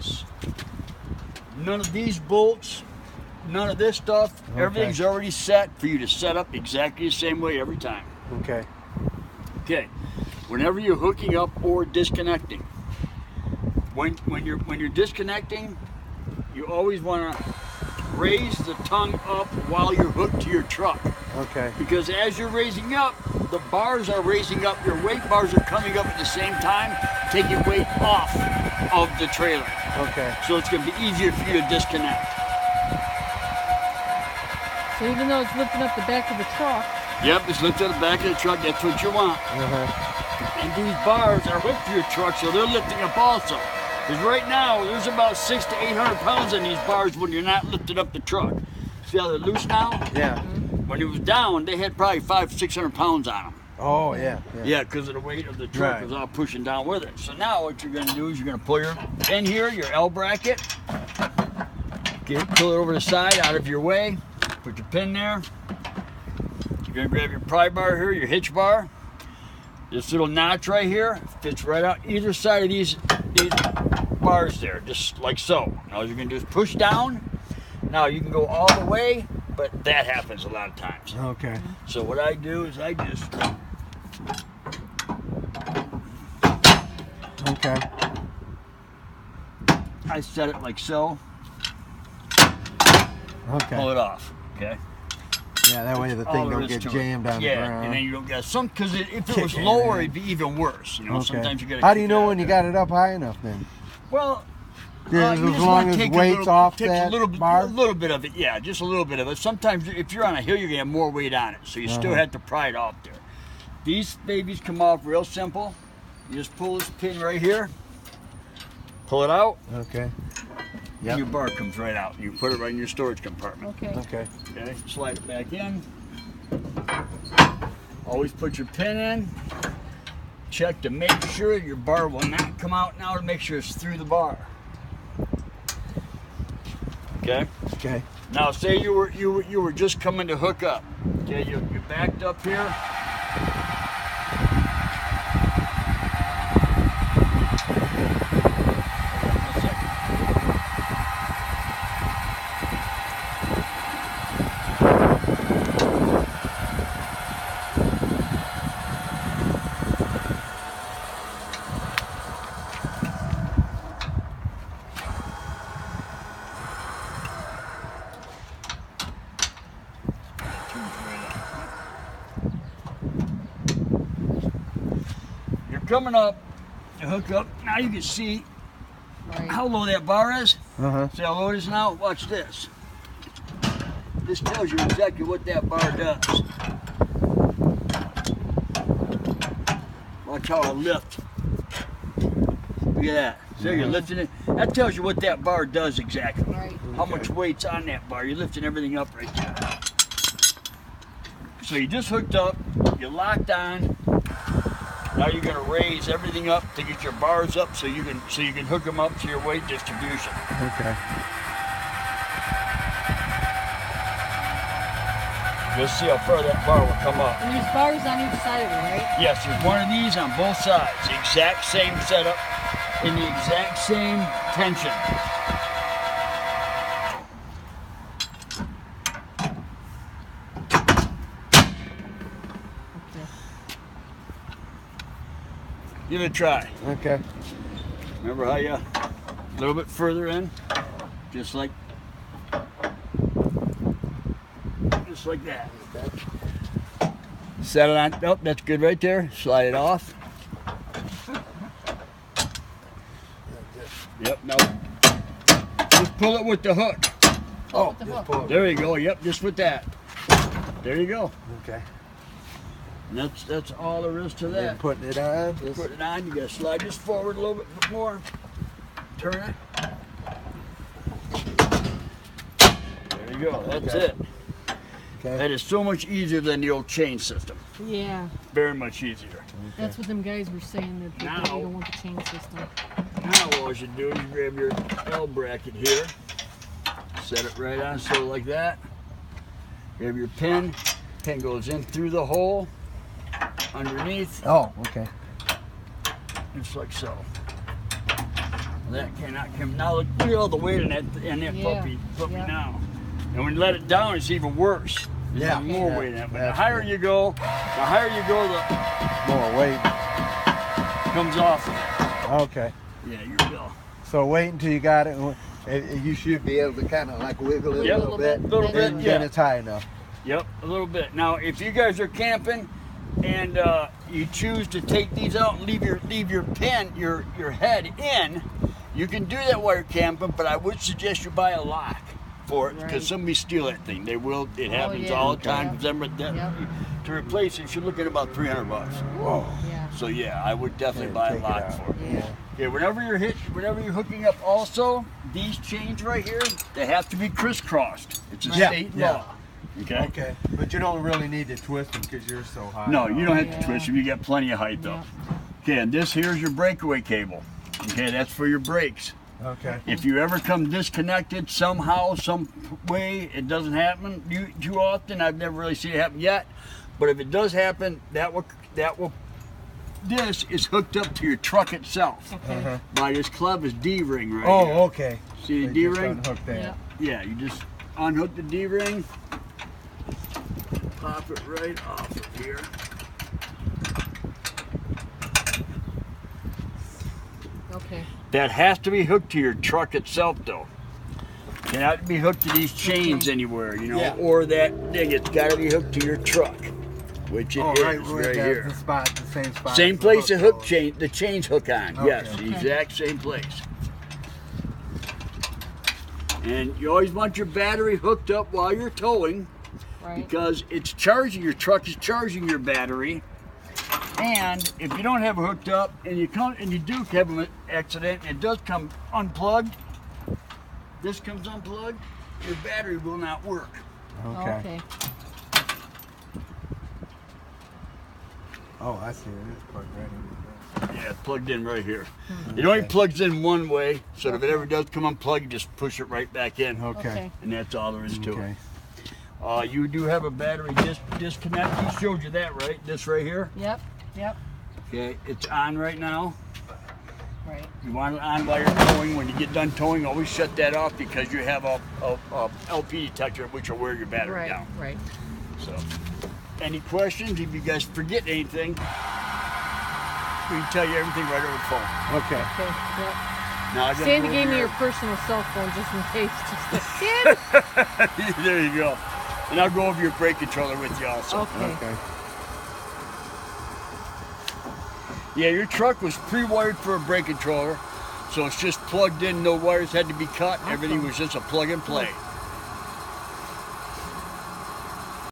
this. None of these bolts, none of this stuff. Okay. Everything's already set for you to set up exactly the same way every time. Okay. Okay. Whenever you're hooking up or disconnecting, when you're disconnecting, you always want to raise the tongue up while you're hooked to your truck. Okay. Because as you're raising up, the bars are raising up. Your weight bars are coming up at the same time, taking weight off of the trailer. Okay. So it's going to be easier for you to disconnect. So even though it's lifting up the back of the truck. Yep, it's lifted up the back of the truck. That's what you want. And these bars are hooked to your truck, so they're lifting up also. Because right now, there's about 600 to 800 pounds on these bars when you're not lifting up the truck. See how they're loose now? Yeah. When it was down, they had probably 500 to 600 pounds on them. Oh, yeah. Yeah, because of the weight of the truck was all pushing down with it. So now what you're going to do is you're going to pull your pin here, your L bracket, pull it over the side out of your way, put your pin there. You're going to grab your pry bar here, your hitch bar. This little notch right here fits right out either side of these bars there, just like so. Now all you're going to do is push down. Now you can go all the way, but that happens a lot of times. Okay. So what I do is I just... Okay. I set it like so. Okay. Pull it off. Okay. Yeah, that way the thing don't get jammed on the ground. and then you don't get some, because if it was lower, it'd be even worse. You know, sometimes you got to. How do you know when you got it up high enough then? Well, as you just long wanna as take weight's off take that a little bar? bit of it, yeah, just a little bit of it. Sometimes if you're on a hill, you're gonna have more weight on it, so you still have to pry it off there. These babies come off real simple. You just pull this pin right here, pull it out. Okay. And your bar comes right out. You put it right in your storage compartment. Okay. Okay. Okay, slide it back in. Always put your pin in. Check to make sure your bar will not come out now, to make sure it's through the bar. Okay. Okay. Now say you were just coming to hook up. Okay, you backed up here. Coming up to hook up. Now you can see how low that bar is. See how low it is now? Watch this. This tells you exactly what that bar does. Watch how I lift. Look at that. So you're lifting it. That tells you what that bar does exactly. How much weight's on that bar. You're lifting everything up right there. So you just hooked up. You're locked on. Now you're going to raise everything up to get your bars up so you can hook them up to your weight distribution. Okay. You'll see how far that bar will come up. And there's bars on each side of it, right? Yes, there's one of these on both sides. The exact same setup in the exact same tension. Give it a try. Okay. Remember how you a little bit further in, just like that. Set it on. Nope, that's good right there. Slide it off. Yep. Now just pull it with the hook. Oh, just pull it. There you go. Yep, just with that. There you go. Okay. And that's all there is to that. And putting it on. Put it on. You gotta slide this forward a little bit more. Turn it. There you go. That's it. Okay. That is so much easier than the old chain system. Yeah. Very much easier. That's what them guys were saying, that they Now- don't want the chain system. Now all you do is you grab your L bracket here, set it right on so like that. Grab your pin. Pin goes in through the hole underneath, Oh, okay. just like so. That cannot come. Now look at all the weight in that Yeah. puppy Yeah. now. And when you let it down, it's even worse. There's Yeah. even more Yeah. weight in it. But the That's higher good. you go, the More weight. comes off of it. Okay. Yeah, you go. So wait until you got it. You should be able to kind of like wiggle it Yep. a little bit. Little bit, and yeah. then it's high enough. Yep, a little bit. Now, if you guys are camping and you choose to take these out and leave your pin, your head in, you can do that while you're camping. But I would suggest you buy a lock for it because Right. somebody steal that thing. They will. It happens yeah. all the time. Okay. 'Cause them are Yep. To replace it, you're looking at about $300. Whoa. Yeah. So yeah, I would definitely Yeah, buy a take it lock out. for it. Yeah. Okay, whenever you're hooking up, also these chains right here, they have to be crisscrossed. It's a Yeah, state yeah. law. Okay. Okay. But you don't really need to twist them because you're so high. No, you don't have Yeah. to twist them. You got plenty of height though. Yeah. Okay, and this here's your breakaway cable. Okay, that's for your brakes. Okay. If you ever come disconnected somehow, some way, it doesn't happen too often. I've never really seen it happen yet. But if it does happen, this is hooked up to your truck itself Okay. by this Clevis D-ring right Oh, here. okay. See the So you just D-ring? unhook that. Yeah. Yeah, you just unhook the D-ring, pop it right off of here. Okay. That has to be hooked to your truck itself, though. Cannot be hooked to these chains anywhere, you know, Yeah. or that thing. It's got to be hooked to your truck, which it Oh, is right, where right the here. spot, the same spot. Same the place the hook goes. chain, the chains hook on. Okay. Yes, the Okay. exact same place. And you always want your battery hooked up while you're towing, Right. because it's charging, your truck is charging your battery. And if you don't have it hooked up and you do have an accident, it does come unplugged, this comes unplugged, your battery will not work. Okay. Okay. Oh, I see it. It's plugged right in. Yeah, it's plugged in right here. It only plugs in one way, so if it ever does come unplugged, you just push it right back in. Okay. And that's all there is to Okay. it. You do have a battery disconnect. He showed you that, right? This right here. Yep. Yep. Okay, it's on right now. Right. You want it on while you're towing. When you get done towing, always shut that off because you have a LP detector, which will wear your battery Right. down. Right. So, any questions? If you guys forget anything, we can tell you everything right over the phone. Okay. Okay. Yep. Now I gotta Sandy go gave over me your here. personal cell phone just in case. Just like, Sandy. There you go. And I'll go over your brake controller with you also. Okay. Okay. Yeah, your truck was pre-wired for a brake controller, so it's just plugged in. No wires had to be cut. Everything was just a plug and play.